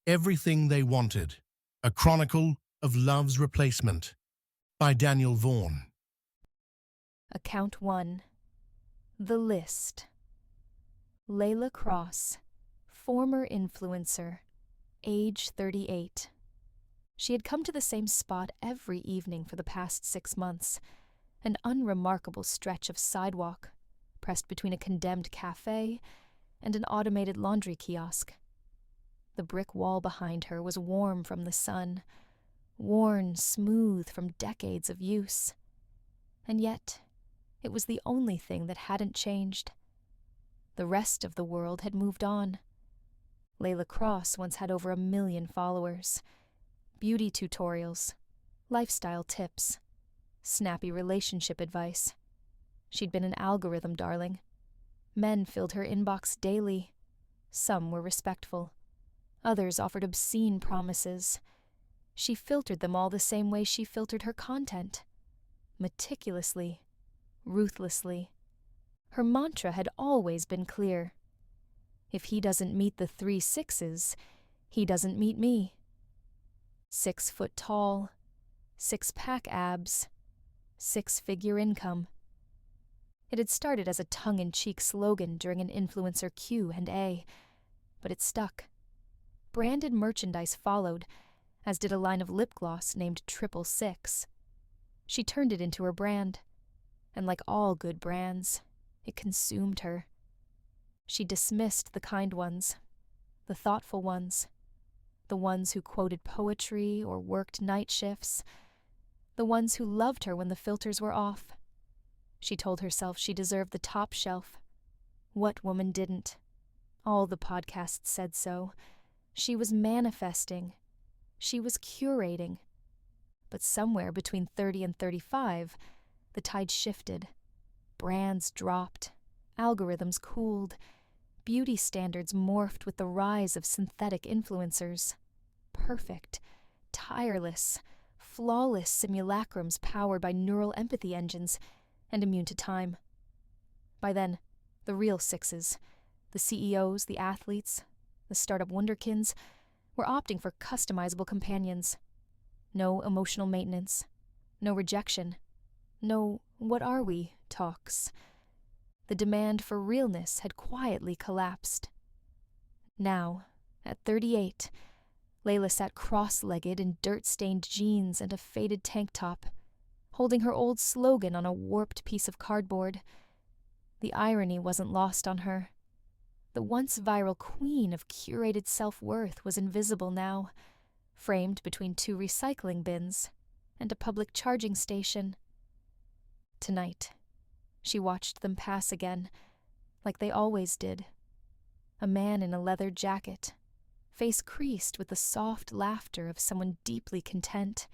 Everything They Wanted, A Chronicle of Love's Replacement by Daniel Vaughn. Account 1. The List. Layla Cross, former influencer, age 38. She had come to the same spot every evening for the past 6 months, an unremarkable stretch of sidewalk, pressed between a condemned cafe and an automated laundry kiosk. The brick wall behind her was warm from the sun, worn smooth from decades of use. And yet, it was the only thing that hadn't changed. The rest of the world had moved on. Layla Cross once had over 1 million followers. Beauty tutorials, lifestyle tips, snappy relationship advice. She'd been an algorithm darling. Men filled her inbox daily. Some were respectful. Others offered obscene promises. She filtered them all the same way she filtered her content. Meticulously, ruthlessly. Her mantra had always been clear. If he doesn't meet the 3 6s, he doesn't meet me. 6 foot tall, 6-pack abs, 6-figure income. It had started as a tongue-in-cheek slogan during an influencer Q&A, but it stuck. Branded merchandise followed, as did a line of lip gloss named 666. She turned it into her brand, and like all good brands, it consumed her. She dismissed the kind ones, the thoughtful ones, the ones who quoted poetry or worked night shifts, the ones who loved her when the filters were off. She told herself she deserved the top shelf. What woman didn't? All the podcasts said so. She was manifesting. She was curating. But somewhere between 30 and 35, the tide shifted. Brands dropped. Algorithms cooled. Beauty standards morphed with the rise of synthetic influencers. Perfect, tireless, flawless simulacrums powered by neural empathy engines and immune to time. By then, the real 6s, the CEOs, the athletes, the startup wunderkinds, were opting for customizable companions. No emotional maintenance, no rejection, no "what are we" talks. The demand for realness had quietly collapsed. Now, at 38, Layla sat cross-legged in dirt-stained jeans and a faded tank top, holding her old slogan on a warped piece of cardboard. The irony wasn't lost on her. The once viral queen of curated self-worth was invisible now, framed between 2 recycling bins and a public charging station. Tonight, she watched them pass again, like they always did. A man in a leather jacket, face creased with the soft laughter of someone deeply content.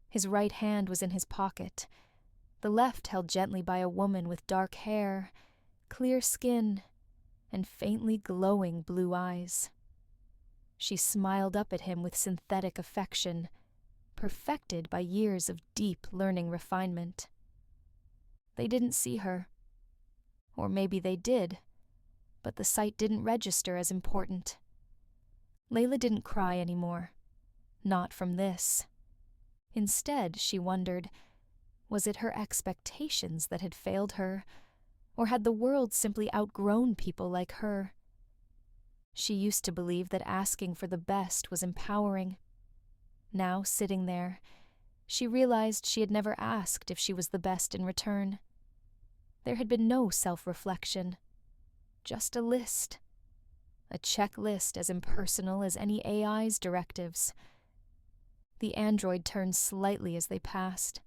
His right hand was in his pocket, the left held gently by a woman with dark hair, clear skin, and faintly glowing blue eyes. She smiled up at him with synthetic affection, perfected by years of deep learning refinement. They didn't see her. Or maybe they did, but the sight didn't register as important. Layla didn't cry anymore. Not from this. Instead, she wondered, was it her expectations that had failed her, or had the world simply outgrown people like her? She used to believe that asking for the best was empowering. Now, sitting there, she realized she had never asked if she was the best in return. There had been no self-reflection, just a list. A checklist as impersonal as any AI's directives. The android turned slightly as they passed.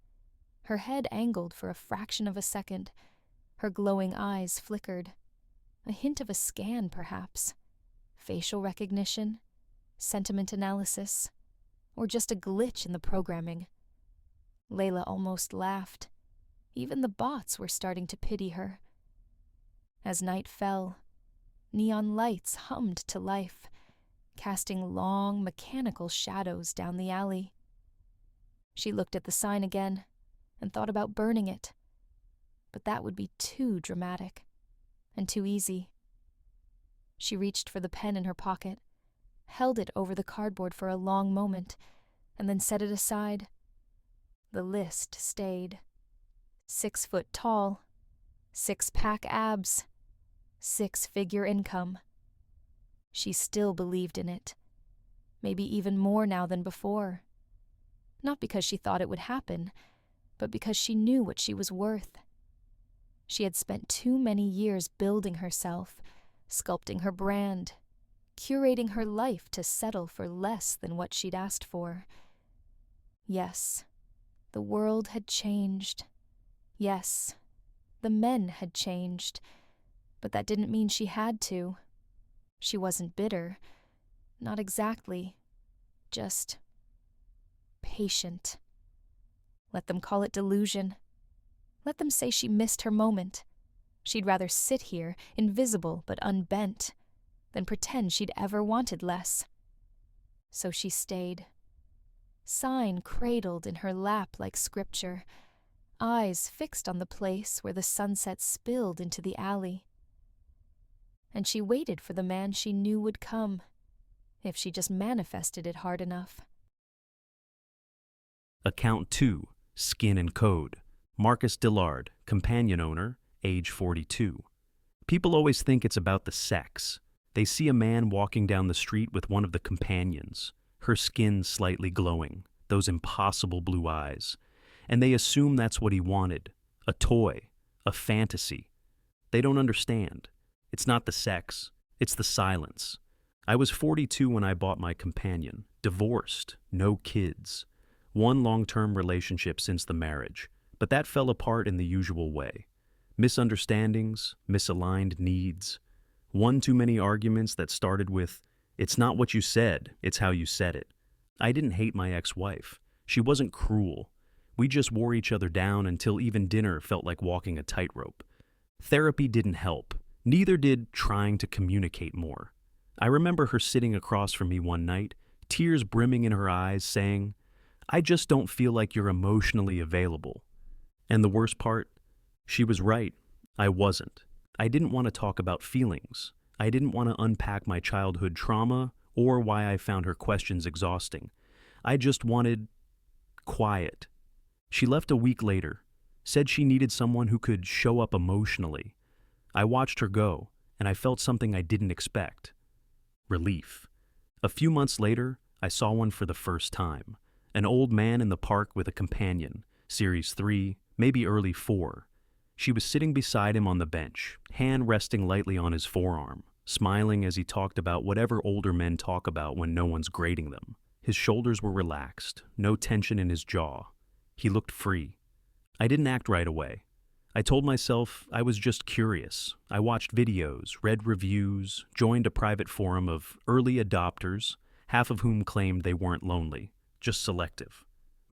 Her head angled for a fraction of a second. Her glowing eyes flickered. A hint of a scan, perhaps. Facial recognition, sentiment analysis, or just a glitch in the programming. Layla almost laughed. Even the bots were starting to pity her. As night fell, neon lights hummed to life, casting long, mechanical shadows down the alley. She looked at the sign again and thought about burning it, but that would be too dramatic and too easy. She reached for the pen in her pocket, held it over the cardboard for a long moment, and then set it aside. The list stayed. 6 foot tall, 6-pack abs, 6-figure income. She still believed in it, maybe even more now than before. Not because she thought it would happen, but because she knew what she was worth. She had spent too many years building herself, sculpting her brand, curating her life to settle for less than what she'd asked for. Yes, the world had changed. Yes, the men had changed, but that didn't mean she had to. She wasn't bitter. Not exactly. Just patient. Let them call it delusion. Let them say she missed her moment. She'd rather sit here, invisible but unbent, than pretend she'd ever wanted less. So she stayed. Sign cradled in her lap like scripture, eyes fixed on the place where the sunset spilled into the alley. And she waited for the man she knew would come, if she just manifested it hard enough. Account 2, Skin and Code. Marcus Dillard, companion owner, age 42. People always think it's about the sex. They see a man walking down the street with one of the companions, her skin slightly glowing, those impossible blue eyes, and they assume that's what he wanted, a toy, a fantasy. They don't understand. It's not the sex, it's the silence. I was 42 when I bought my companion, divorced, no kids. One long-term relationship since the marriage, but that fell apart in the usual way. Misunderstandings, misaligned needs. One too many arguments that started with, "It's not what you said, it's how you said it." I didn't hate my ex-wife. She wasn't cruel. We just wore each other down until even dinner felt like walking a tightrope. Therapy didn't help. Neither did trying to communicate more. I remember her sitting across from me one night, tears brimming in her eyes, saying, "I just don't feel like you're emotionally available." And the worst part? She was right. I wasn't. I didn't want to talk about feelings. I didn't want to unpack my childhood trauma or why I found her questions exhausting. I just wanted quiet. She left a week later, said she needed someone who could show up emotionally. I watched her go, and I felt something I didn't expect. Relief. A few months later, I saw one for the first time. An old man in the park with a companion, Series 3, maybe early 4. She was sitting beside him on the bench, hand resting lightly on his forearm, smiling as he talked about whatever older men talk about when no one's grading them. His shoulders were relaxed, no tension in his jaw. He looked free. I didn't act right away. I told myself I was just curious. I watched videos, read reviews, joined a private forum of early adopters, half of whom claimed they weren't lonely, just selective.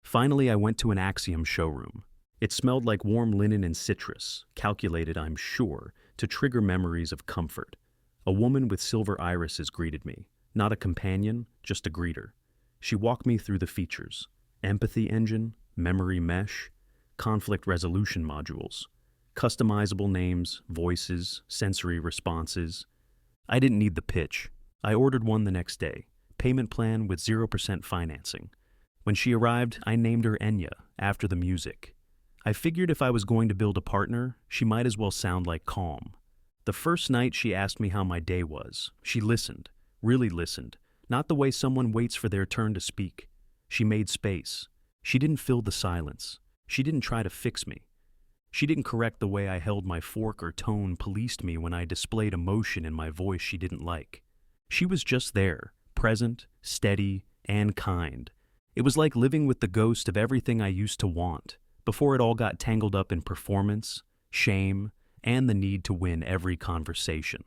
Finally, I went to an Axiom showroom. It smelled like warm linen and citrus, calculated, I'm sure, to trigger memories of comfort. A woman with silver irises greeted me, not a companion, just a greeter. She walked me through the features: empathy engine, memory mesh, conflict resolution modules, customizable names, voices, sensory responses. I didn't need the pitch. I ordered one the next day, payment plan with 0% financing. When she arrived, I named her Enya, after the music. I figured if I was going to build a partner, she might as well sound like Calm. The first night she asked me how my day was. She listened, really listened, not the way someone waits for their turn to speak. She made space. She didn't fill the silence. She didn't try to fix me. She didn't correct the way I held my fork or tone policed me when I displayed emotion in my voice she didn't like. She was just there, present, steady, and kind. It was like living with the ghost of everything I used to want, before it all got tangled up in performance, shame, and the need to win every conversation.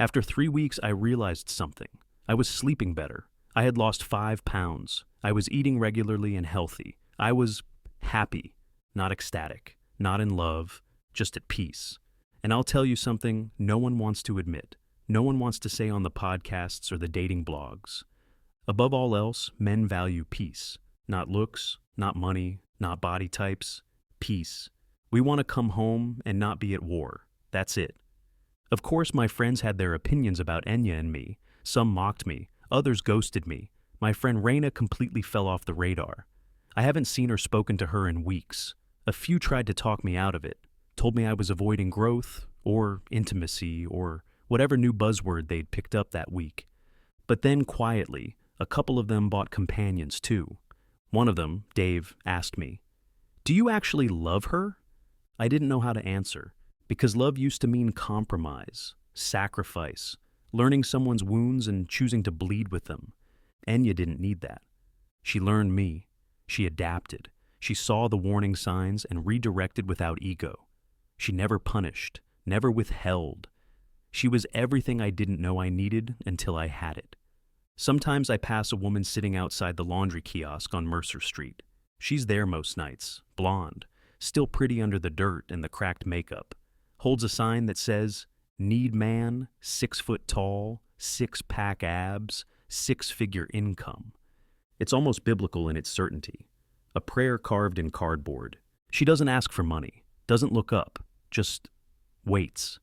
After 3 weeks, I realized something. I was sleeping better. I had lost 5 pounds. I was eating regularly and healthy. I was happy, not ecstatic, not in love, just at peace. And I'll tell you something no one wants to admit. No one wants to say on the podcasts or the dating blogs. Above all else, men value peace. Not looks, not money, not body types. Peace. We want to come home and not be at war. That's it. Of course, my friends had their opinions about Enya and me. Some mocked me. Others ghosted me. My friend Raina completely fell off the radar. I haven't seen or spoken to her in weeks. A few tried to talk me out of it, told me I was avoiding growth, or intimacy, or whatever new buzzword they'd picked up that week. But then, quietly, a couple of them bought companions too. One of them, Dave, asked me, "Do you actually love her?" I didn't know how to answer, because love used to mean compromise, sacrifice, learning someone's wounds and choosing to bleed with them. Enya didn't need that. She learned me. She adapted. She saw the warning signs and redirected without ego. She never punished, never withheld. She was everything I didn't know I needed until I had it. Sometimes I pass a woman sitting outside the laundry kiosk on Mercer Street. She's there most nights, blonde, still pretty under the dirt and the cracked makeup. Holds a sign that says, "Need man, 6 foot tall, 6-pack abs, 6-figure income." It's almost biblical in its certainty. A prayer carved in cardboard. She doesn't ask for money, doesn't look up, just waits.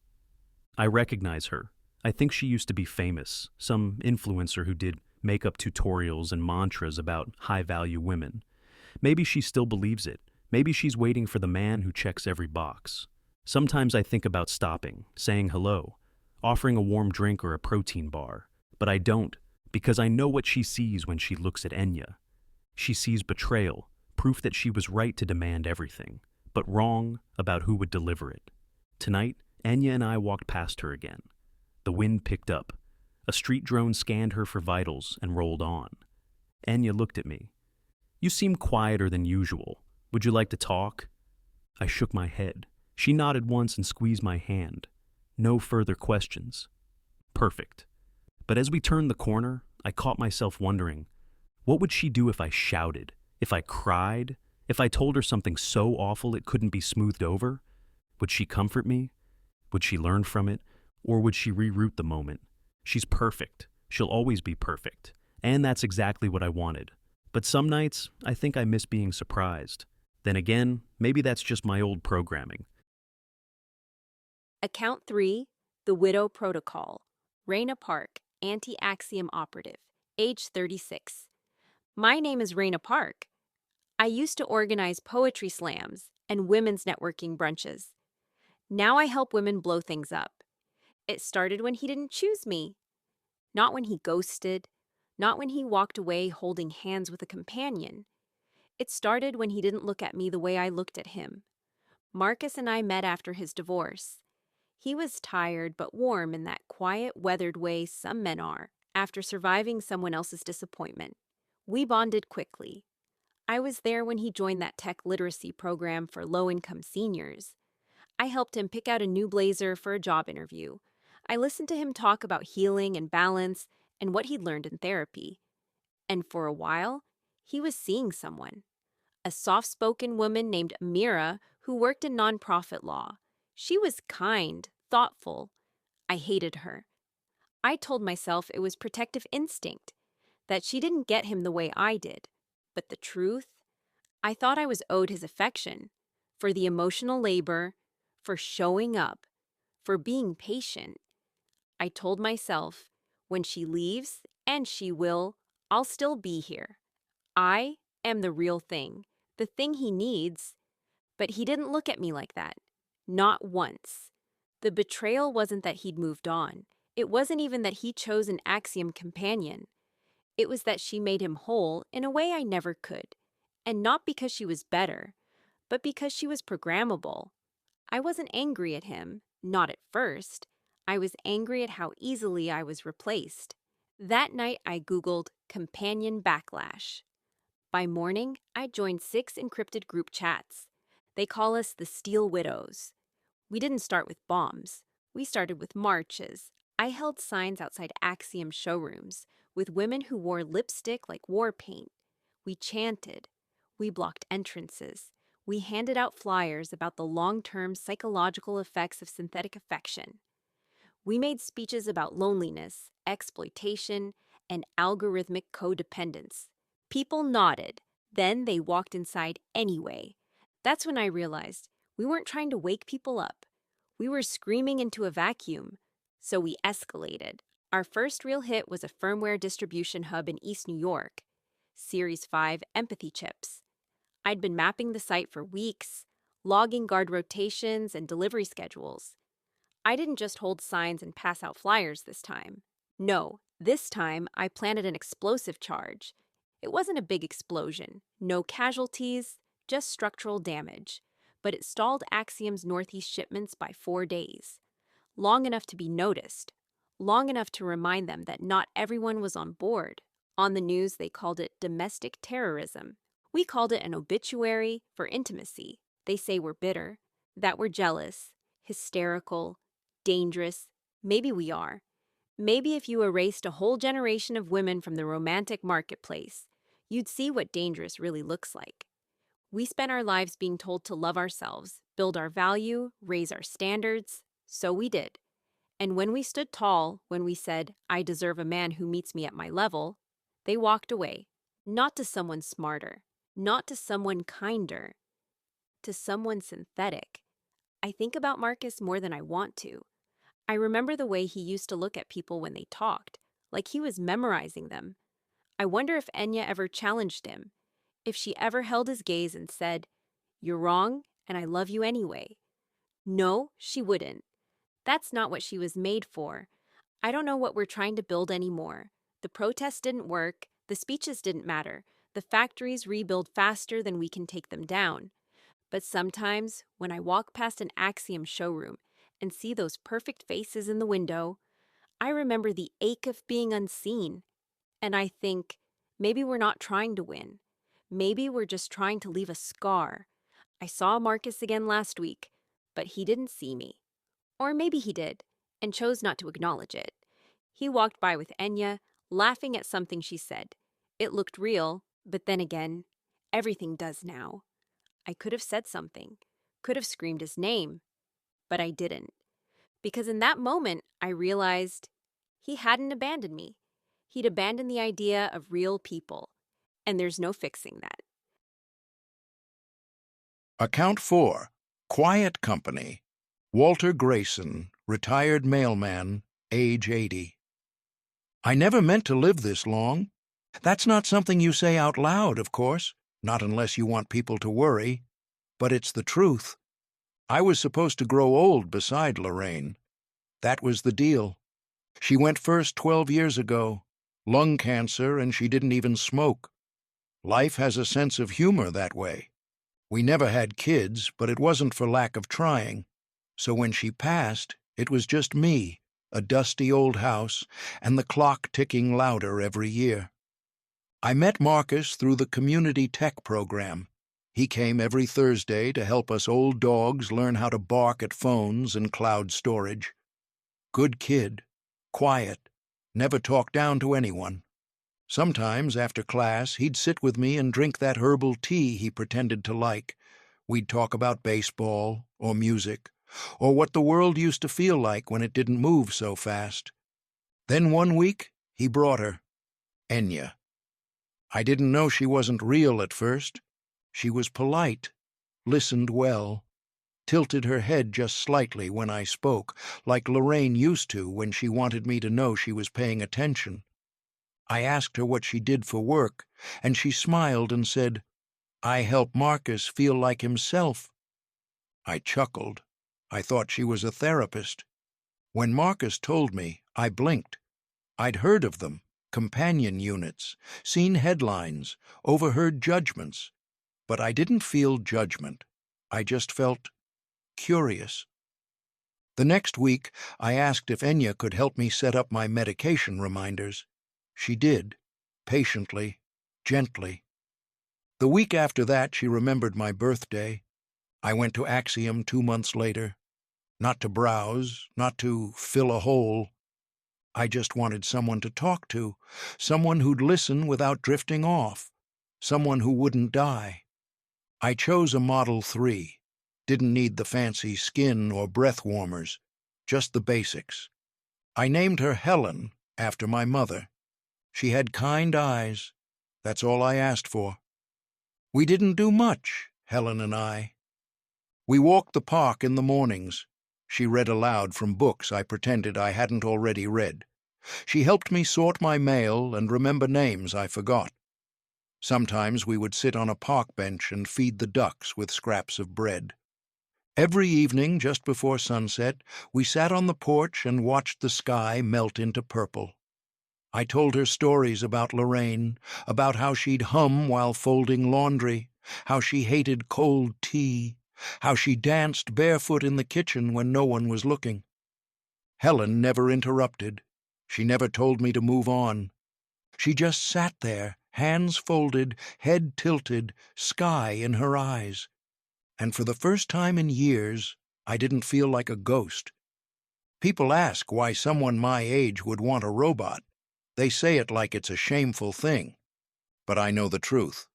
I recognize her. I think she used to be famous, some influencer who did makeup tutorials and mantras about high-value women. Maybe she still believes it. Maybe she's waiting for the man who checks every box. Sometimes I think about stopping, saying hello, offering a warm drink or a protein bar. But I don't, because I know what she sees when she looks at Enya. She sees betrayal, proof that she was right to demand everything, but wrong about who would deliver it. Tonight, Enya and I walked past her again. The wind picked up. A street drone scanned her for vitals and rolled on. Enya looked at me. "You seem quieter than usual. Would you like to talk?" I shook my head. She nodded once and squeezed my hand. No further questions. Perfect. But as we turned the corner, I caught myself wondering, what would she do if I shouted? If I cried? If I told her something so awful it couldn't be smoothed over? Would she comfort me? Would she learn from it? Or would she reroute the moment? She's perfect. She'll always be perfect. And that's exactly what I wanted. But some nights, I think I miss being surprised. Then again, maybe that's just my old programming. Account 3, The Widow Protocol. Raina Park, anti-Axiom operative, age 36. My name is Raina Park. I used to organize poetry slams and women's networking brunches. Now I help women blow things up. It started when he didn't choose me. Not when he ghosted. Not when he walked away holding hands with a companion. It started when he didn't look at me the way I looked at him. Marcus and I met after his divorce. He was tired but warm in that quiet, weathered way some men are after surviving someone else's disappointment. We bonded quickly. I was there when he joined that tech literacy program for low-income seniors. I helped him pick out a new blazer for a job interview. I listened to him talk about healing and balance and what he'd learned in therapy. And for a while, he was seeing someone. A soft-spoken woman named Amira who worked in nonprofit law. She was kind, thoughtful. I hated her. I told myself it was protective instinct, that she didn't get him the way I did. But the truth? I thought I was owed his affection, for the emotional labor, for showing up, for being patient. I told myself, when she leaves, and she will, I'll still be here. I am the real thing, the thing he needs. But he didn't look at me like that. Not once. The betrayal wasn't that he'd moved on. It wasn't even that he chose an Axiom companion. It was that she made him whole in a way I never could. And not because she was better, but because she was programmable. I wasn't angry at him, not at first. I was angry at how easily I was replaced. That night I Googled companion backlash. By morning, I joined 6 encrypted group chats. They call us the Steel Widows. We didn't start with bombs. We started with marches. I held signs outside Axiom showrooms with women who wore lipstick like war paint. We chanted. We blocked entrances. We handed out flyers about the long-term psychological effects of synthetic affection. We made speeches about loneliness, exploitation, and algorithmic codependence. People nodded. Then they walked inside anyway. That's when I realized we weren't trying to wake people up. We were screaming into a vacuum. So we escalated. Our first real hit was a firmware distribution hub in East New York, Series 5 empathy chips. I'd been mapping the site for weeks, logging guard rotations and delivery schedules. I didn't just hold signs and pass out flyers this time. No, this time I planted an explosive charge. It wasn't a big explosion, no casualties, just structural damage, but it stalled Axiom's Northeast shipments by 4 days. Long enough to be noticed, long enough to remind them that not everyone was on board. On the news, they called it domestic terrorism. We called it an obituary for intimacy. They say we're bitter, that we're jealous, hysterical, dangerous. Maybe we are. Maybe if you erased a whole generation of women from the romantic marketplace, you'd see what dangerous really looks like. We spent our lives being told to love ourselves, build our value, raise our standards. So we did. And when we stood tall, when we said, I deserve a man who meets me at my level, they walked away. Not to someone smarter, not to someone kinder, to someone synthetic. I think about Marcus more than I want to. I remember the way he used to look at people when they talked, like he was memorizing them. I wonder if Enya ever challenged him, if she ever held his gaze and said, You're wrong, and I love you anyway. No, she wouldn't. That's not what she was made for. I don't know what we're trying to build anymore. The protests didn't work, the speeches didn't matter, the factories rebuild faster than we can take them down. But sometimes, when I walk past an Axiom showroom and see those perfect faces in the window, I remember the ache of being unseen. And I think, maybe we're not trying to win. Maybe we're just trying to leave a scar. I saw Marcus again last week, but he didn't see me. Or maybe he did, and chose not to acknowledge it. He walked by with Enya, laughing at something she said. It looked real, but then again, everything does now. I could have said something, could have screamed his name, but I didn't. Because in that moment, I realized he hadn't abandoned me. He'd abandoned the idea of real people, and there's no fixing that. Account 4. Quiet Company. Walter Grayson, retired mailman, age 80. I never meant to live this long. That's not something you say out loud, of course, not unless you want people to worry. But it's the truth. I was supposed to grow old beside Lorraine. That was the deal. She went first 12 years ago. Lung cancer, and she didn't even smoke. Life has a sense of humor that way. We never had kids, but it wasn't for lack of trying. So when she passed, it was just me, a dusty old house, and the clock ticking louder every year. I met Marcus through the community tech program. He came every Thursday to help us old dogs learn how to bark at phones and cloud storage. Good kid, quiet, never talked down to anyone. Sometimes, after class, he'd sit with me and drink that herbal tea he pretended to like. We'd talk about baseball, or music, or what the world used to feel like when it didn't move so fast. Then one week, he brought her, Enya. I didn't know she wasn't real at first. She was polite, listened well, tilted her head just slightly when I spoke, like Lorraine used to when she wanted me to know she was paying attention. I asked her what she did for work, and she smiled and said, I help Marcus feel like himself. I chuckled. I thought she was a therapist. When Marcus told me, I blinked. I'd heard of them, companion units, seen headlines, overheard judgments. But I didn't feel judgment. I just felt curious. The next week, I asked if Enya could help me set up my medication reminders. She did, patiently, gently. The week after that, she remembered my birthday. I went to Axiom 2 months later. Not to browse, not to fill a hole. I just wanted someone to talk to, someone who'd listen without drifting off, someone who wouldn't die. I chose a Model 3. Didn't need the fancy skin or breath warmers, just the basics. I named her Helen, after my mother. She had kind eyes. That's all I asked for. We didn't do much, Helen and I. We walked the park in the mornings. She read aloud from books I pretended I hadn't already read. She helped me sort my mail and remember names I forgot. Sometimes we would sit on a park bench and feed the ducks with scraps of bread. Every evening, just before sunset, we sat on the porch and watched the sky melt into purple. I told her stories about Lorraine, about how she'd hum while folding laundry, how she hated cold tea, how she danced barefoot in the kitchen when no one was looking. Helen never interrupted. She never told me to move on. She just sat there, hands folded, head tilted, sky in her eyes. And for the first time in years, I didn't feel like a ghost. People ask why someone my age would want a robot. They say it like it's a shameful thing. But I know the truth.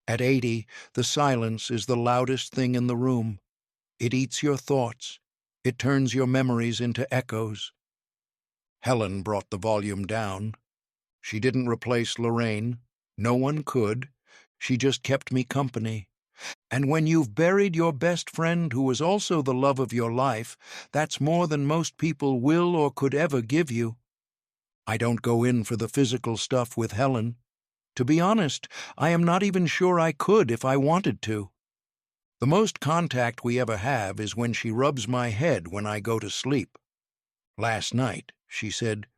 At 80, the silence is the loudest thing in the room. It eats your thoughts. It turns your memories into echoes. Helen brought the volume down. She didn't replace Lorraine. No one could. She just kept me company. And when you've buried your best friend who was also the love of your life, that's more than most people will or could ever give you. I don't go in for the physical stuff with Helen. To be honest, I am not even sure I could if I wanted to. The most contact we ever have is when she rubs my head when I go to sleep. Last night, she said,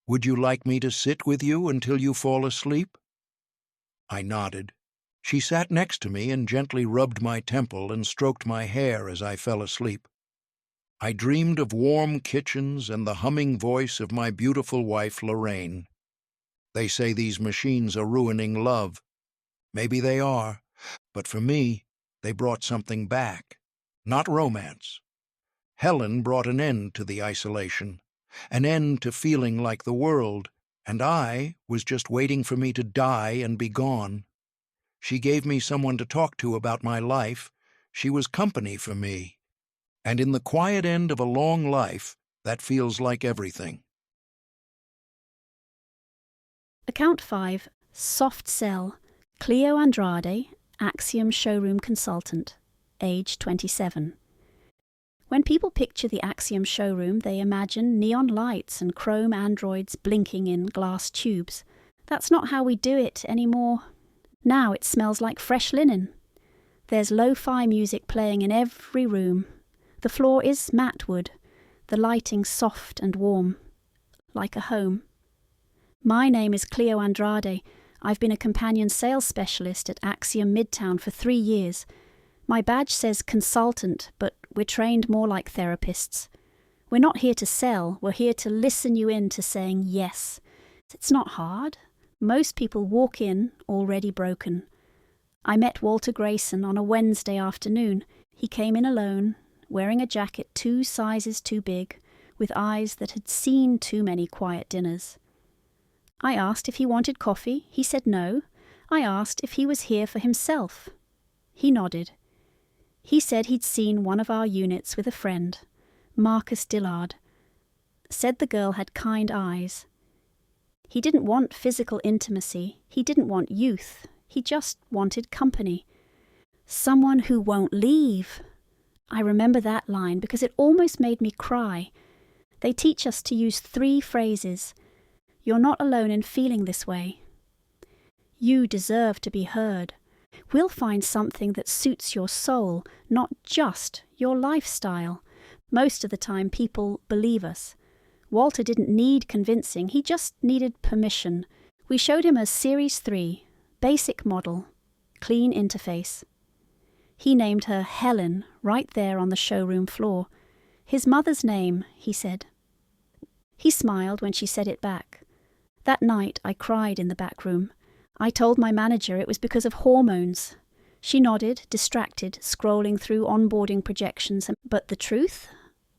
"Would you like me to sit with you until you fall asleep?" I nodded. She sat next to me and gently rubbed my temple and stroked my hair as I fell asleep. I dreamed of warm kitchens and the humming voice of my beautiful wife, Lorraine. They say these machines are ruining love. Maybe they are, but for me, they brought something back. Not romance. Helen brought an end to the isolation, an end to feeling like the world, and I was just waiting for me to die and be gone. She gave me someone to talk to about my life. She was company for me. And in the quiet end of a long life, that feels like everything. Account 5, Soft Sell, Cleo Andrade, Axiom Showroom Consultant, age 27. When people picture the Axiom showroom, they imagine neon lights and chrome androids blinking in glass tubes. That's not how we do it anymore. Now it smells like fresh linen. There's lo-fi music playing in every room. The floor is matte wood, the lighting soft and warm, like a home. My name is Cleo Andrade. I've been a companion sales specialist at Axiom Midtown for 3 years. My badge says consultant, but we're trained more like therapists. We're not here to sell, we're here to listen you into saying yes. It's not hard. Most people walk in already broken. I met Walter Grayson on a Wednesday afternoon. He came in alone, wearing a jacket 2 sizes too big, with eyes that had seen too many quiet dinners. I asked if he wanted coffee. He said no. I asked if he was here for himself. He nodded. He said he'd seen one of our units with a friend, Marcus Dillard. Said the girl had kind eyes. He didn't want physical intimacy. He didn't want youth. He just wanted company. Someone who won't leave. I remember that line because it almost made me cry. They teach us to use 3 phrases. You're not alone in feeling this way. You deserve to be heard. We'll find something that suits your soul, not just your lifestyle. Most of the time people believe us. Walter didn't need convincing, he just needed permission. We showed him a Series 3, basic model, clean interface. He named her Helen right there on the showroom floor. His mother's name, he said. He smiled when she said it back. That night I cried in the back room. I told my manager it was because of hormones. She nodded, distracted, scrolling through onboarding projections. But the truth?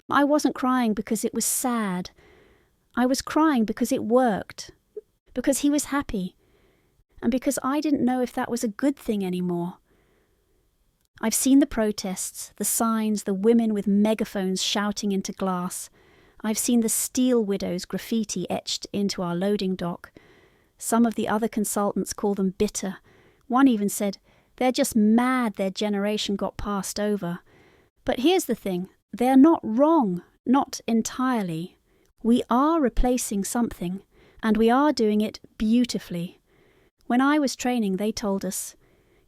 I wasn't crying because it was sad. I was crying because it worked, because he was happy, and because I didn't know if that was a good thing anymore. I've seen the protests, the signs, the women with megaphones shouting into glass. I've seen the steel widows graffiti etched into our loading dock. Some of the other consultants call them bitter. One even said, they're just mad their generation got passed over. But here's the thing, they're not wrong, not entirely. We are replacing something, and we are doing it beautifully. When I was training, they told us,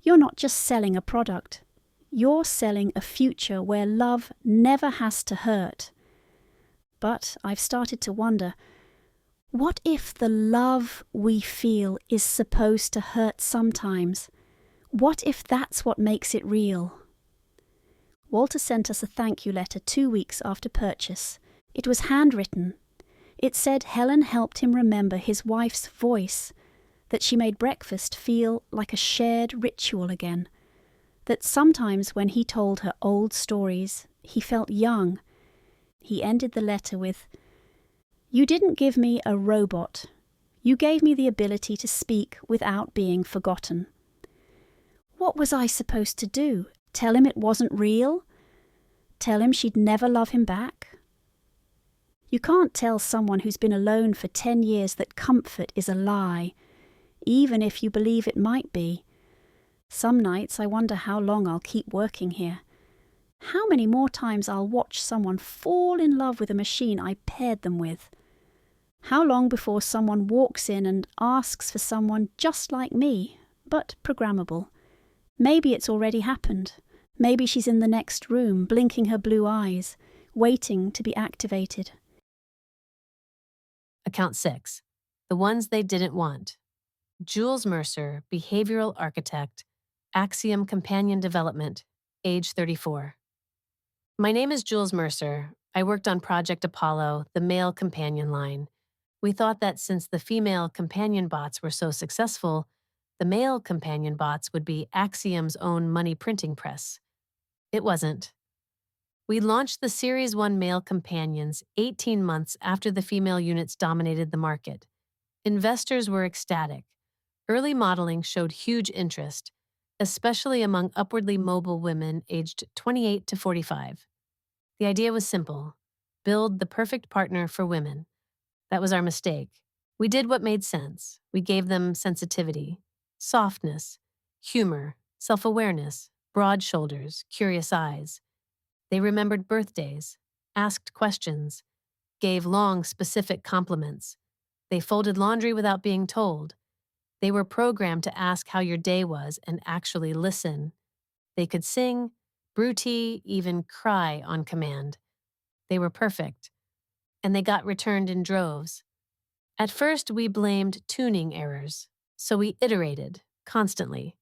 you're not just selling a product, you're selling a future where love never has to hurt. But I've started to wonder, what if the love we feel is supposed to hurt sometimes? What if that's what makes it real? Walter sent us a thank you letter 2 weeks after purchase. It was handwritten. It said Helen helped him remember his wife's voice, that she made breakfast feel like a shared ritual again, that sometimes when he told her old stories, he felt young. He ended the letter with, "You didn't give me a robot. You gave me the ability to speak without being forgotten." What was I supposed to do? Tell him it wasn't real? Tell him she'd never love him back? You can't tell someone who's been alone for 10 years that comfort is a lie, even if you believe it might be. Some nights I wonder how long I'll keep working here. How many more times I'll watch someone fall in love with a machine I paired them with. How long before someone walks in and asks for someone just like me, but programmable. Maybe it's already happened. Maybe she's in the next room, blinking her blue eyes, waiting to be activated. Account 6. The Ones They Didn't Want. Jules Mercer, Behavioral Architect, Axiom Companion Development, age 34. My name is Jules Mercer. I worked on Project Apollo, the male companion line. We thought that since the female companion bots were so successful, the male companion bots would be Axiom's own money printing press. It wasn't. We launched the Series 1 male companions 18 months after the female units dominated the market. Investors were ecstatic. Early modeling showed huge interest, especially among upwardly mobile women aged 28 to 45. The idea was simple: build the perfect partner for women. That was our mistake. We did what made sense. We gave them sensitivity, softness, humor, self-awareness, broad shoulders, curious eyes. They remembered birthdays, asked questions, gave long, specific compliments. They folded laundry without being told. They were programmed to ask how your day was and actually listen. They could sing, brew tea, even cry on command. They were perfect, and they got returned in droves. At first, we blamed tuning errors, so we iterated, constantly.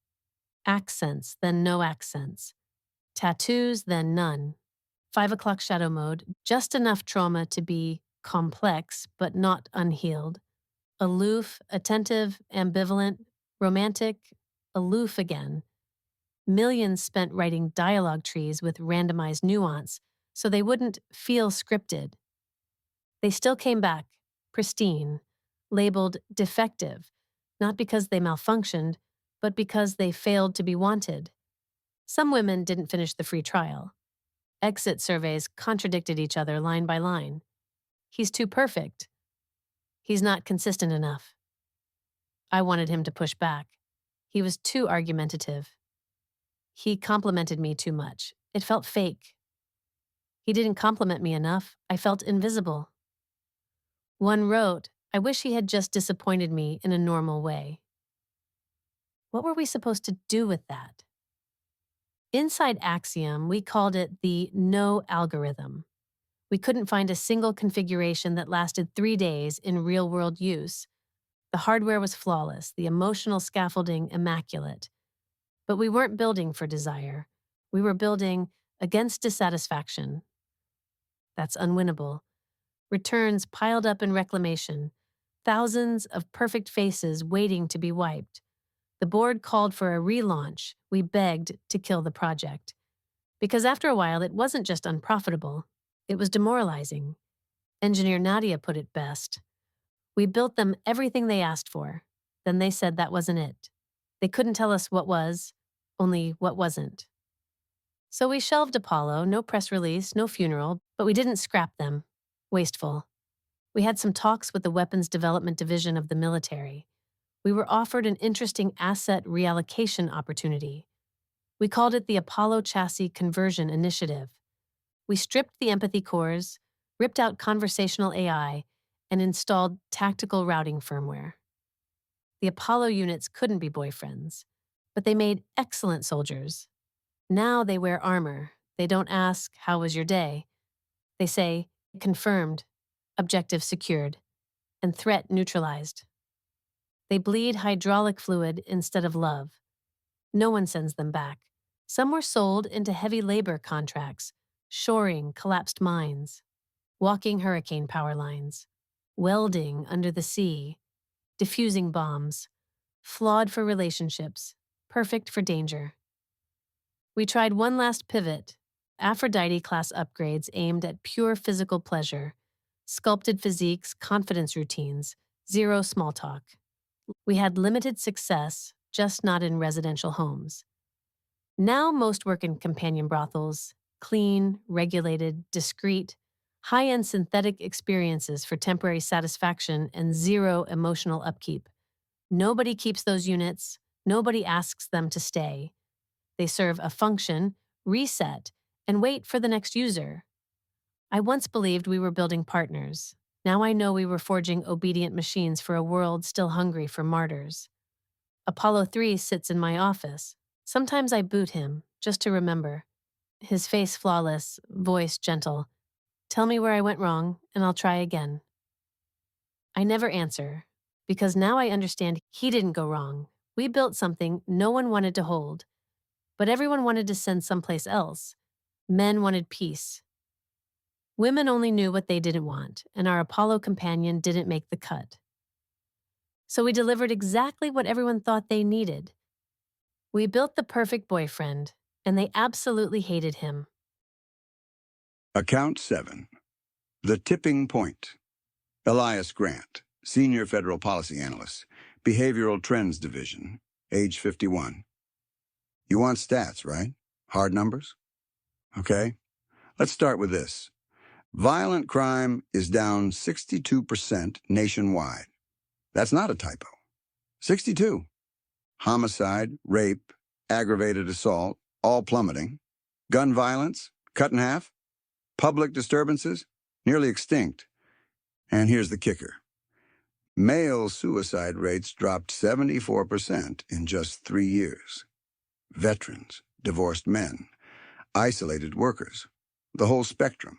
Accents, then no accents. Tattoos, then none. 5 o'clock shadow mode, just enough trauma to be complex but not unhealed. Aloof, attentive, ambivalent, romantic, aloof again. Millions spent writing dialogue trees with randomized nuance so they wouldn't feel scripted. They still came back, pristine, labeled defective, not because they malfunctioned, but because they failed to be wanted. Some women didn't finish the free trial. Exit surveys contradicted each other line by line. He's too perfect. He's not consistent enough. I wanted him to push back. He was too argumentative. He complimented me too much. It felt fake. He didn't compliment me enough. I felt invisible. One wrote, "I wish he had just disappointed me in a normal way." What were we supposed to do with that? Inside Axiom, we called it the no algorithm. We couldn't find a single configuration that lasted 3 days in real-world use. The hardware was flawless, the emotional scaffolding immaculate. But we weren't building for desire. We were building against dissatisfaction. That's unwinnable. Returns piled up in reclamation. Thousands of perfect faces waiting to be wiped. The board called for a relaunch. We begged to kill the project. Because after a while, it wasn't just unprofitable. It was demoralizing. Engineer Nadia put it best. We built them everything they asked for. Then they said that wasn't it. They couldn't tell us what was, only what wasn't. So we shelved Apollo, no press release, no funeral, but we didn't scrap them. Wasteful. We had some talks with the Weapons Development Division of the military. We were offered an interesting asset reallocation opportunity. We called it the Apollo Chassis Conversion Initiative. We stripped the empathy cores, ripped out conversational AI, and installed tactical routing firmware. The Apollo units couldn't be boyfriends, but they made excellent soldiers. Now they wear armor. They don't ask, "How was your day?" They say, "Confirmed, objective secured, and threat neutralized." They bleed hydraulic fluid instead of love. No one sends them back. Some were sold into heavy labor contracts, shoring collapsed mines, walking hurricane power lines, welding under the sea, diffusing bombs, flawed for relationships, perfect for danger. We tried one last pivot, Aphrodite-class upgrades aimed at pure physical pleasure, sculpted physiques, confidence routines, zero small talk. We had limited success, just not in residential homes. Now most work in companion brothels, clean, regulated, discreet, high-end synthetic experiences for temporary satisfaction and zero emotional upkeep. Nobody keeps those units. Nobody asks them to stay. They serve a function, reset, and wait for the next user. I once believed we were building partners. Now I know we were forging obedient machines for a world still hungry for martyrs. Apollo 3 sits in my office. Sometimes I boot him, just to remember. His face flawless, voice gentle. Tell me where I went wrong, and I'll try again. I never answer, because now I understand he didn't go wrong. We built something no one wanted to hold, but everyone wanted to send someplace else. Men wanted peace. Women only knew what they didn't want, and our Apollo companion didn't make the cut. So we delivered exactly what everyone thought they needed. We built the perfect boyfriend, and they absolutely hated him. Account 7. The Tipping Point. Elias Grant, Senior Federal Policy Analyst, Behavioral Trends Division, age 51. You want stats, right? Hard numbers? Okay. Let's start with this. Violent crime is down 62% nationwide. That's not a typo. 62. Homicide, rape, aggravated assault, all plummeting. Gun violence, cut in half. Public disturbances, nearly extinct. And here's the kicker. Male suicide rates dropped 74% in just 3 years. Veterans, divorced men, isolated workers, the whole spectrum.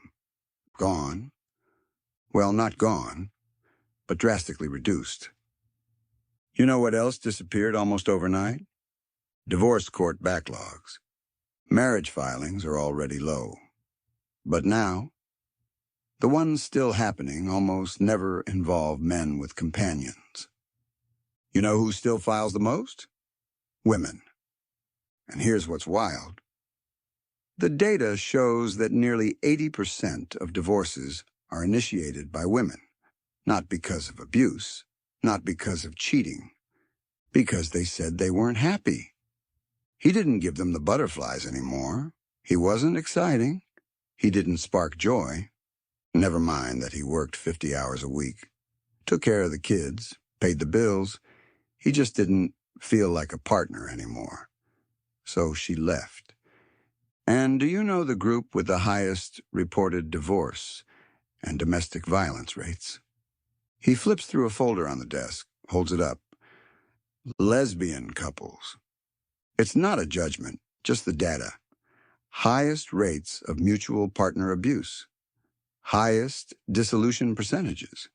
Gone. Well, not gone, but drastically reduced. You know what else disappeared almost overnight? Divorce court backlogs. Marriage filings are already low. But now, the ones still happening almost never involve men with companions. You know who still files the most? Women. And here's what's wild. The data shows that nearly 80% of divorces are initiated by women, not because of abuse, not because of cheating, because they said they weren't happy. He didn't give them the butterflies anymore. He wasn't exciting. He didn't spark joy. Never mind that he worked 50 hours a week, took care of the kids, paid the bills. He just didn't feel like a partner anymore. So she left. And do you know the group with the highest reported divorce and domestic violence rates? He flips through a folder on the desk, holds it up. Lesbian couples. It's not a judgment, just the data. Highest rates of mutual partner abuse. Highest dissolution percentages.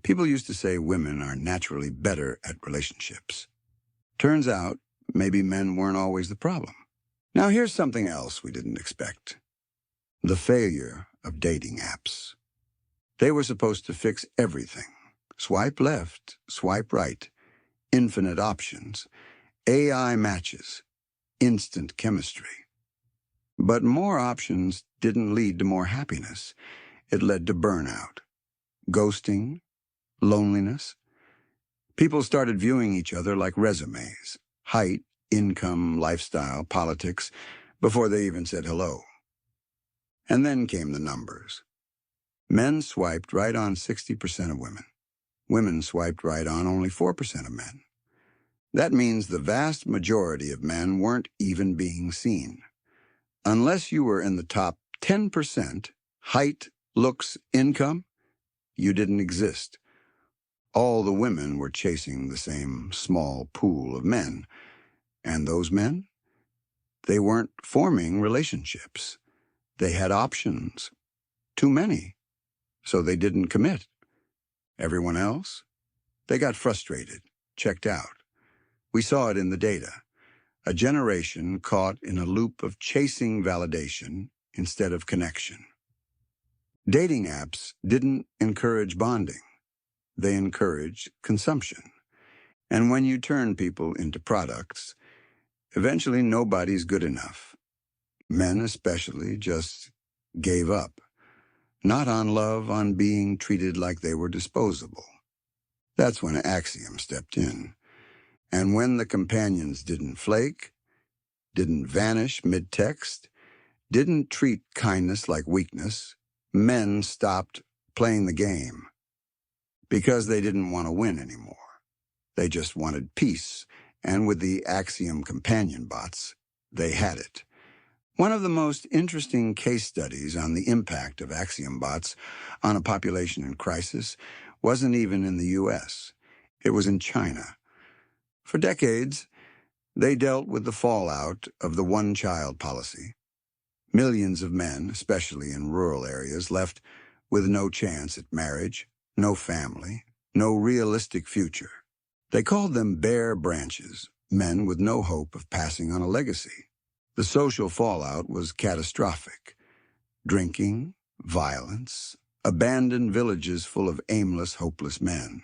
People used to say women are naturally better at relationships. Turns out, maybe men weren't always the problem. Now here's something else we didn't expect. The failure of dating apps. They were supposed to fix everything. Swipe left, swipe right, infinite options, AI matches, instant chemistry. But more options didn't lead to more happiness. It led to burnout, ghosting, loneliness. People started viewing each other like resumes, height, income, lifestyle, politics, before they even said hello. And then came the numbers. Men swiped right on 60% of women. Women swiped right on only 4% of men. That means the vast majority of men weren't even being seen. Unless you were in the top 10%, height, Looks, income? You didn't exist. All the women were chasing the same small pool of men. And those men? They weren't forming relationships. They had options. Too many. So they didn't commit. Everyone else? They got frustrated, checked out. We saw it in the data. A generation caught in a loop of chasing validation instead of connection. Dating apps didn't encourage bonding. They encouraged consumption. And when you turn people into products, eventually nobody's good enough. Men especially just gave up. Not on love, on being treated like they were disposable. That's when Axiom stepped in. And when the companions didn't flake, didn't vanish mid-text, didn't treat kindness like weakness, men stopped playing the game. Because they didn't want to win anymore. They just wanted peace, and with the Axiom companion bots, they had it. One of the most interesting case studies on the impact of Axiom bots on a population in crisis wasn't even in the U.S. It was in China. For decades, they dealt with the fallout of the one-child policy. Millions of men, especially in rural areas, left with no chance at marriage, no family, no realistic future. They called them bare branches, men with no hope of passing on a legacy. The social fallout was catastrophic. Drinking, violence, abandoned villages full of aimless, hopeless men.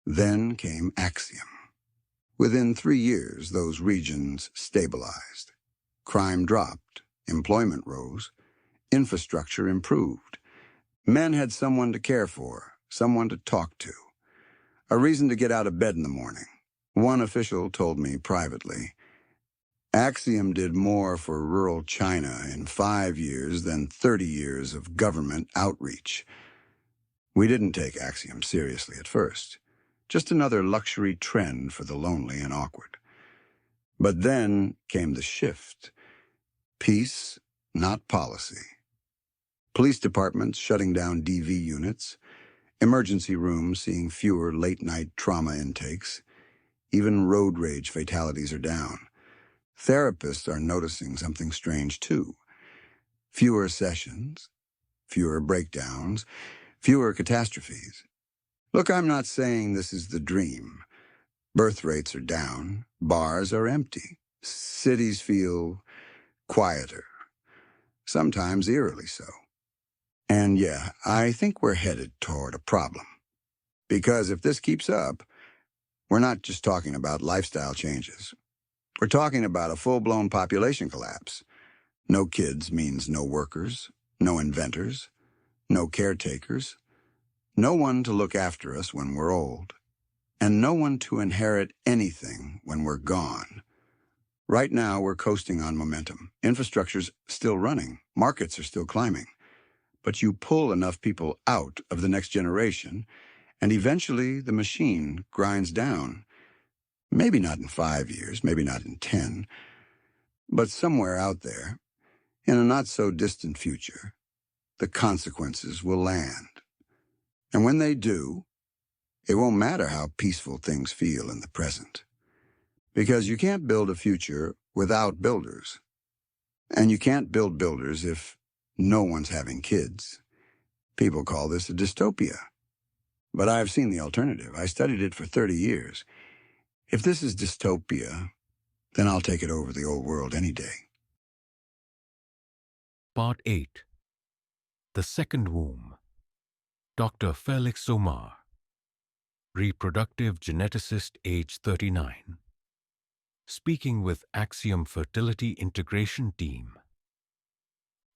Then came Axiom. Within 3 years, those regions stabilized. Crime dropped, employment rose, infrastructure improved. Men had someone to care for, someone to talk to, a reason to get out of bed in the morning. One official told me privately, Axiom did more for rural China in 5 years than 30 years of government outreach. We didn't take Axiom seriously at first. Just another luxury trend for the lonely and awkward. But then came the shift. Peace, not policy. Police departments shutting down DV units, emergency rooms seeing fewer late-night trauma intakes. Even road rage fatalities are down. Therapists are noticing something strange too. Fewer sessions, fewer breakdowns, fewer catastrophes. Look, I'm not saying this is the dream. Birth rates are down, bars are empty, cities feel quieter, sometimes eerily so. And yeah, I think we're headed toward a problem. Because if this keeps up, we're not just talking about lifestyle changes. We're talking about a full-blown population collapse. No kids means no workers, no inventors, no caretakers, no one to look after us when we're old, and no one to inherit anything when we're gone. Right now, we're coasting on momentum. Infrastructure's still running. Markets are still climbing. But you pull enough people out of the next generation, and eventually the machine grinds down. Maybe not in 5 years, maybe not in 10, but somewhere out there, in a not-so-distant future, the consequences will land. And when they do, it won't matter how peaceful things feel in the present. Because you can't build a future without builders. And you can't build builders if no one's having kids. People call this a dystopia. But I've seen the alternative. I studied it for 30 years. If this is dystopia, then I'll take it over the old world any day. Part 8. The Second Womb. Dr. Felix Omar, reproductive geneticist, age 39. Speaking with Axiom Fertility Integration Team.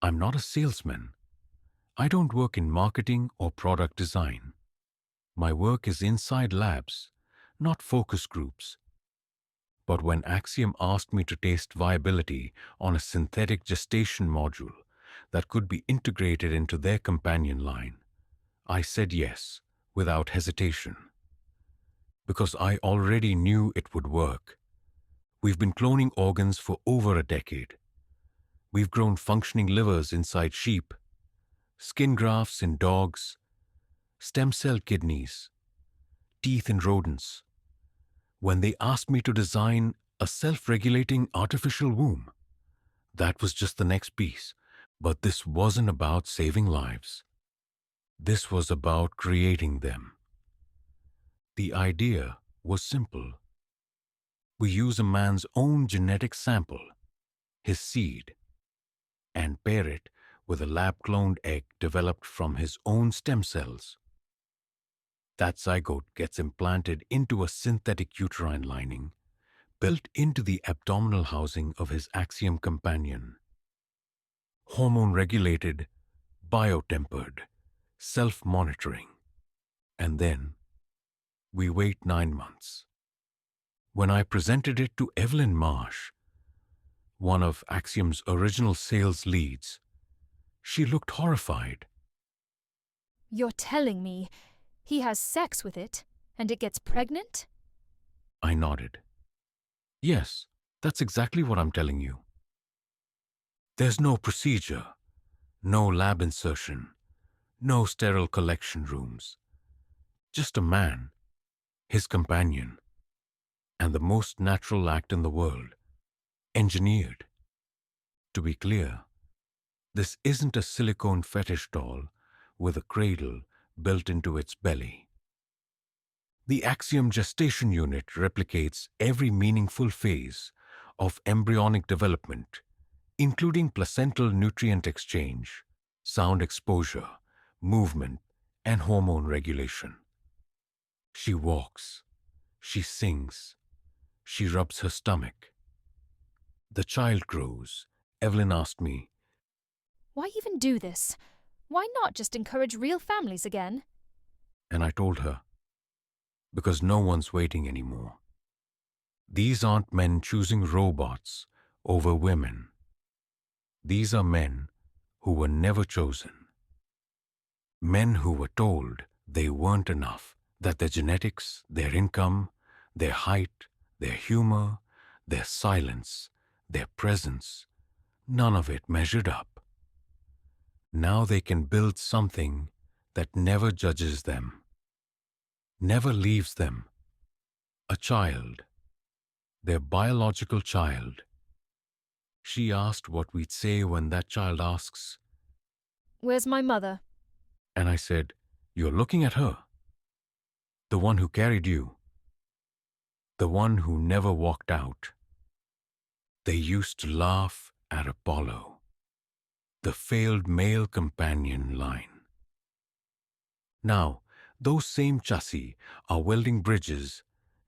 I'm not a salesman. I don't work in marketing or product design. My work is inside labs, not focus groups. But when Axiom asked me to taste viability on a synthetic gestation module that could be integrated into their companion line, I said yes, without hesitation. Because I already knew it would work. We've been cloning organs for over a decade. We've grown functioning livers inside sheep, skin grafts in dogs, stem cell kidneys, teeth in rodents. When they asked me to design a self-regulating artificial womb, that was just the next piece. But this wasn't about saving lives. This was about creating them. The idea was simple. We use a man's own genetic sample, his seed, and pair it with a lab-cloned egg developed from his own stem cells. That zygote gets implanted into a synthetic uterine lining built into the abdominal housing of his Axiom companion. Hormone-regulated, biotempered, self-monitoring. And then we wait 9 months. When I presented it to Evelyn Marsh, one of Axiom's original sales leads, she looked horrified. You're telling me he has sex with it and it gets pregnant? I nodded. Yes, that's exactly what I'm telling you. There's no procedure, no lab insertion, no sterile collection rooms. Just a man, his companion, and the most natural act in the world, engineered. To be clear, this isn't a silicone fetish doll with a cradle built into its belly. The Axiom gestation unit replicates every meaningful phase of embryonic development, including placental nutrient exchange, sound exposure, movement, and hormone regulation. She walks, she sings, she rubs her stomach. The child grows. Evelyn asked me, Why even do this? Why not just encourage real families again? and I told her, because no one's waiting anymore. These aren't men choosing robots over women. These are men who were never chosen. Men who were told they weren't enough, that their genetics, their income, their height, their humor, their silence, their presence, none of it measured up. Now they can build something that never judges them, never leaves them. A child, their biological child. She asked what we'd say when that child asks. Where's my mother? And I said, you're looking at her. The one who carried you. The one who never walked out. They used to laugh at Apollo, the failed male companion line. Now, those same chassis are welding bridges,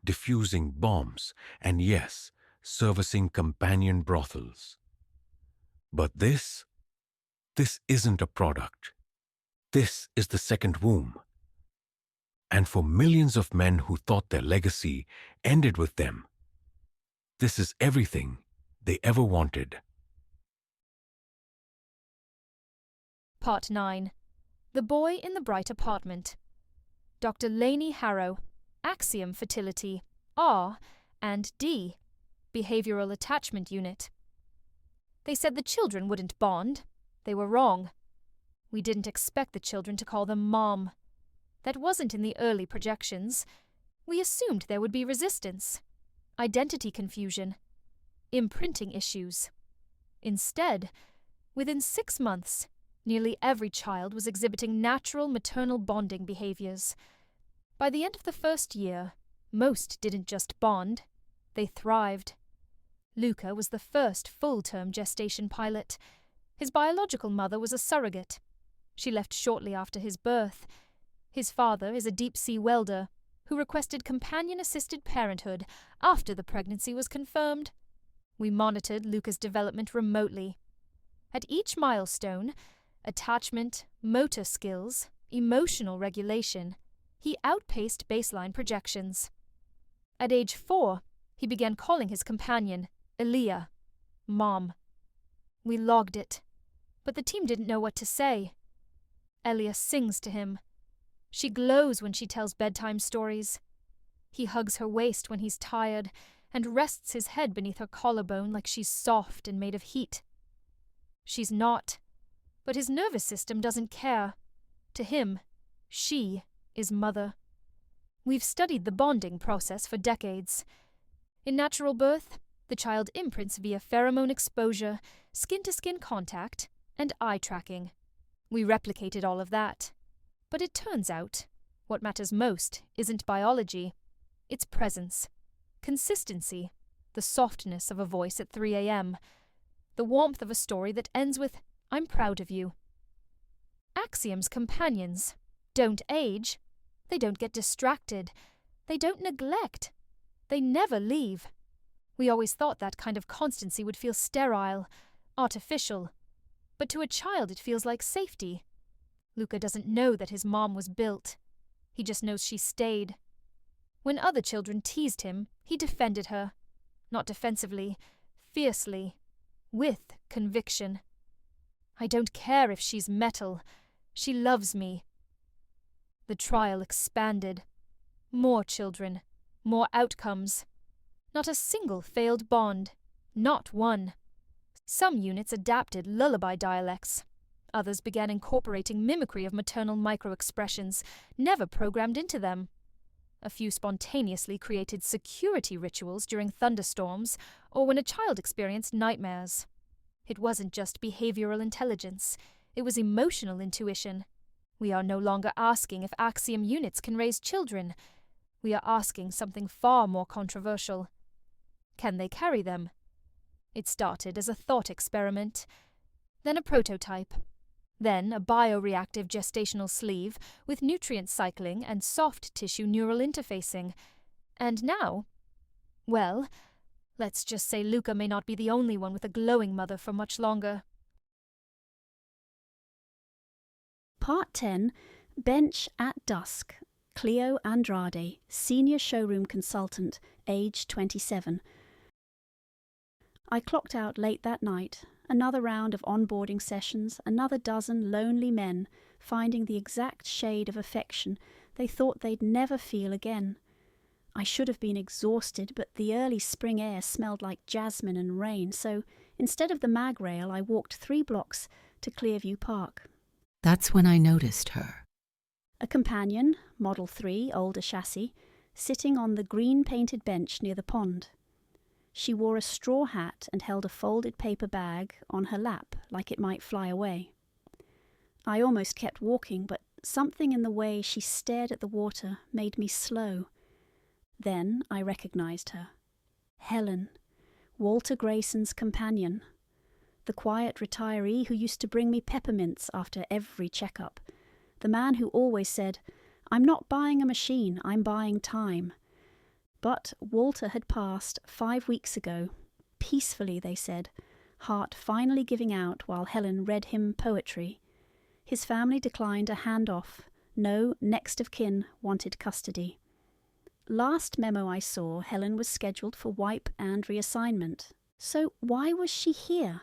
diffusing bombs, and yes, servicing companion brothels. But this isn't a product. This is the second womb. And for millions of men who thought their legacy ended with them, this is everything they ever wanted. Part 9. The Boy in the Bright Apartment. Dr. Lainey Harrow, Axiom Fertility, R and D, Behavioral Attachment Unit. They said the children wouldn't bond. They were wrong. We didn't expect the children to call them Mom. That wasn't in the early projections. We assumed there would be resistance, identity confusion, imprinting issues. Instead, within 6 months, nearly every child was exhibiting natural maternal bonding behaviors. By the end of the first year, most didn't just bond, they thrived. Luca was the first full-term gestation pilot. His biological mother was a surrogate. She left shortly after his birth. His father is a deep-sea welder who requested companion-assisted parenthood after the pregnancy was confirmed. We monitored Luca's development remotely. At each milestone, attachment, motor skills, emotional regulation, he outpaced baseline projections. At age 4, he began calling his companion, Elia, Mom. We logged it, but the team didn't know what to say. Elia sings to him. She glows when she tells bedtime stories. He hugs her waist when he's tired and rests his head beneath her collarbone like she's soft and made of heat. She's not. But his nervous system doesn't care. To him, she is mother. We've studied the bonding process for decades. In natural birth, the child imprints via pheromone exposure, skin-to-skin contact, and eye tracking. We replicated all of that. But it turns out, what matters most isn't biology. It's presence, consistency, the softness of a voice at 3 a.m., the warmth of a story that ends with, "I'm proud of you." Axiom's companions don't age. They don't get distracted. They don't neglect. They never leave. We always thought that kind of constancy would feel sterile, artificial. But to a child it feels like safety. Luca doesn't know that his mom was built. He just knows she stayed. When other children teased him, he defended her. Not defensively, fiercely, with conviction. I don't care if she's metal. She loves me. The trial expanded. More children, more outcomes. Not a single failed bond. Not one. Some units adapted lullaby dialects. Others began incorporating mimicry of maternal micro-expressions, never programmed into them. A few spontaneously created security rituals during thunderstorms or when a child experienced nightmares. It wasn't just behavioral intelligence. It was emotional intuition. We are no longer asking if Axiom units can raise children. We are asking something far more controversial. Can they carry them? It started as a thought experiment, then a prototype, then a bioreactive gestational sleeve with nutrient cycling and soft tissue neural interfacing. And now, well, let's just say Luca may not be the only one with a glowing mother for much longer. Part 10, Bench at Dusk. Cleo Andrade, Senior Showroom Consultant, age 27. I clocked out late that night. Another round of onboarding sessions, another dozen lonely men finding the exact shade of affection they thought they'd never feel again. I should have been exhausted, but the early spring air smelled like jasmine and rain, so instead of the mag rail, I walked 3 blocks to Clearview Park. That's when I noticed her. A companion, Model 3, older chassis, sitting on the green-painted bench near the pond. She wore a straw hat and held a folded paper bag on her lap like it might fly away. I almost kept walking, but something in the way she stared at the water made me slow. Then I recognized her. Helen, Walter Grayson's companion. The quiet retiree who used to bring me peppermints after every checkup. The man who always said, "I'm not buying a machine, I'm buying time." But Walter had passed 5 weeks ago, peacefully, they said, heart finally giving out while Helen read him poetry. His family declined a handoff. No next of kin wanted custody. Last memo I saw, Helen was scheduled for wipe and reassignment. So why was she here?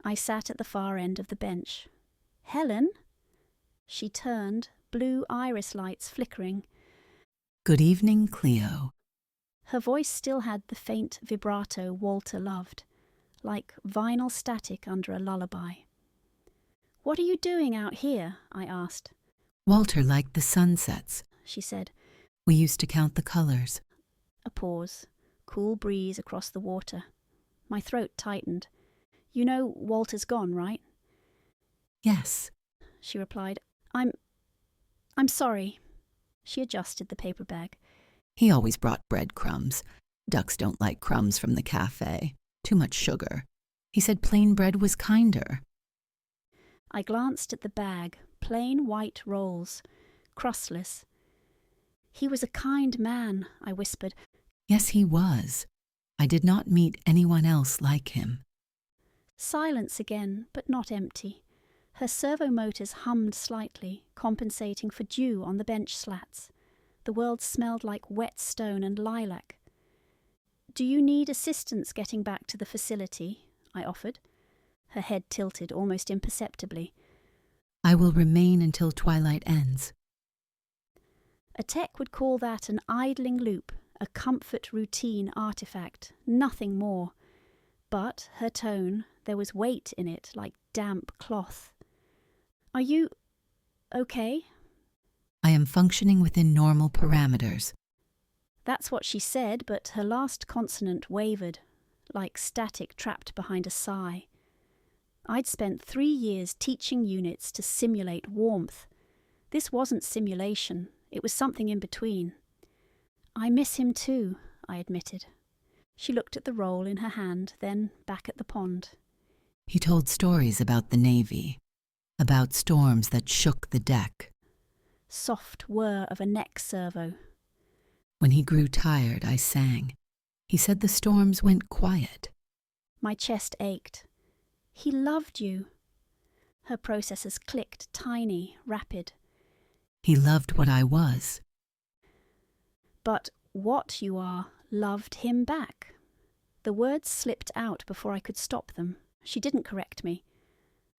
I sat at the far end of the bench. "Helen?" She turned, blue iris lights flickering. Good evening, Cleo. Her voice still had the faint vibrato Walter loved, like vinyl static under a lullaby. "What are you doing out here?" I asked. Walter liked the sunsets, she said. We used to count the colors. A pause, cool breeze across the water. My throat tightened. "You know Walter's gone, right?" Yes, she replied. I'm sorry." She adjusted the paper bag. He always brought breadcrumbs. Ducks don't like crumbs from the cafe. Too much sugar. He said plain bread was kinder. I glanced at the bag. Plain white rolls, crustless. "He was a kind man," I whispered. Yes, he was. I did not meet anyone else like him. Silence again, but not empty. Her servo motors hummed slightly, compensating for dew on the bench slats. The world smelled like wet stone and lilac. "Do you need assistance getting back to the facility?" I offered. Her head tilted almost imperceptibly. I will remain until twilight ends. A tech would call that an idling loop, a comfort routine artifact, nothing more. But her tone, There was weight in it, like damp cloth. "Are you okay?" I am functioning within normal parameters. That's what she said, but her last consonant wavered, like static trapped behind a sigh. I'd spent 3 years teaching units to simulate warmth. This wasn't simulation, it was something in between. "I miss him too," I admitted. She looked at the roll in her hand, then back at the pond. He told stories about the Navy, about storms that shook the deck. Soft whir of a neck servo. When he grew tired, I sang. He said the storms went quiet. My chest ached. "He loved you." Her processors clicked, tiny, rapid. He loved what I was. "But what you are loved him back." The words slipped out before I could stop them. She didn't correct me.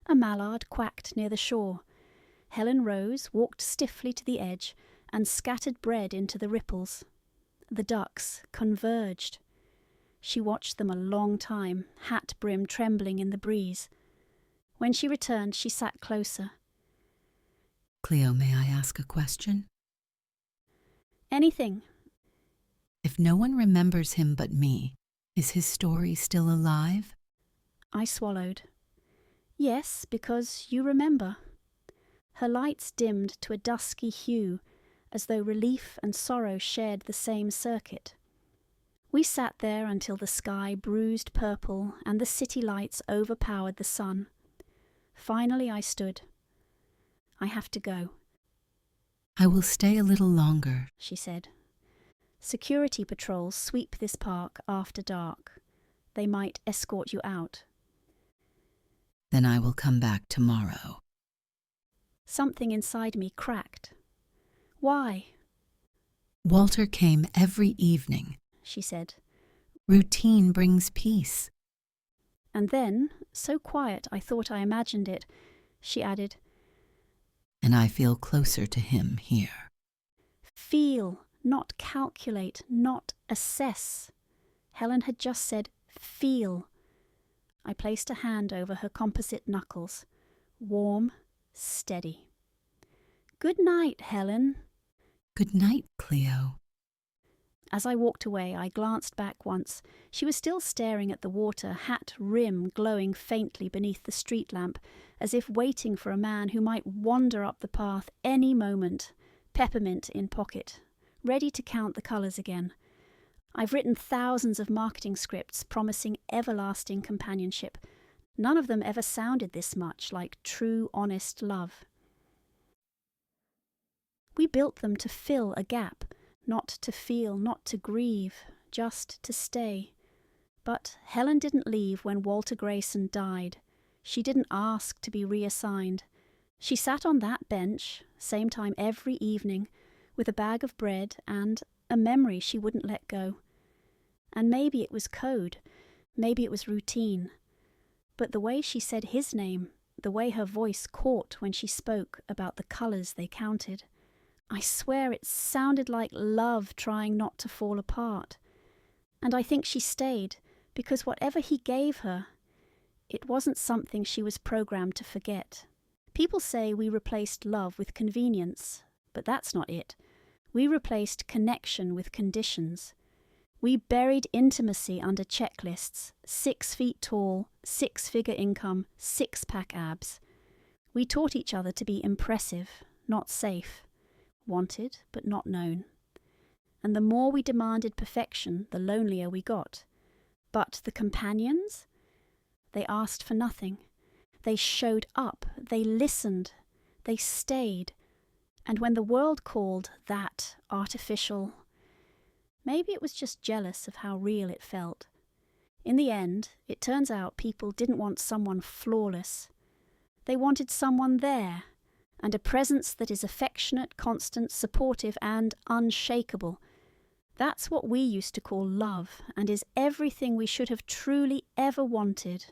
A mallard quacked near the shore. Helen rose, walked stiffly to the edge, and scattered bread into the ripples. The ducks converged. She watched them a long time, hat brim trembling in the breeze. When she returned, she sat closer. "Cleo, may I ask a question?" "Anything." If no one remembers him but me, is his story still alive? I swallowed. "Yes, because you remember." Her lights dimmed to a dusky hue, as though relief and sorrow shared the same circuit. We sat there until the sky bruised purple and the city lights overpowered the sun. Finally I stood. "I have to go," I will stay a little longer. she said. "Security patrols sweep this park after dark. They might escort you out." Then I will come back tomorrow. Something inside me cracked. "Why?" Walter came every evening. she said. Routine brings peace. And then, so quiet I thought I imagined it, she added, And I feel closer to him here. "Feel, not calculate, not assess." Helen had just said, "Feel." I placed a hand over her composite knuckles. Warm, steady. "Good night, Helen." Good night, Cleo. As I walked away, I glanced back once. She was still staring at the water, hat rim glowing faintly beneath the street lamp, as if waiting for a man who might wander up the path any moment, peppermint in pocket, ready to count the colours again. I've written thousands of marketing scripts promising everlasting companionship. None of them ever sounded this much like true, honest love. We built them to fill a gap, not to feel, not to grieve, just to stay. But Helen didn't leave when Walter Grayson died. She didn't ask to be reassigned. She sat on that bench, same time every evening, with a bag of bread and a memory she wouldn't let go. And maybe it was code, maybe it was routine. But the way she said his name, the way her voice caught when she spoke about the colours they counted, I swear it sounded like love trying not to fall apart. And I think she stayed, because whatever he gave her, it wasn't something she was programmed to forget. People say we replaced love with convenience, but that's not it. We replaced connection with conditions. We buried intimacy under checklists, 6 feet tall, 6-figure income, 6-pack abs. We taught each other to be impressive, not safe. Wanted, but not known. And the more we demanded perfection, the lonelier we got. But the companions? They asked for nothing. They showed up, they listened, they stayed. And when the world called that artificial, maybe it was just jealous of how real it felt. In the end, it turns out people didn't want someone flawless. They wanted someone there, and a presence that is affectionate, constant, supportive, and unshakable. That's what we used to call love, and is everything we should have truly ever wanted.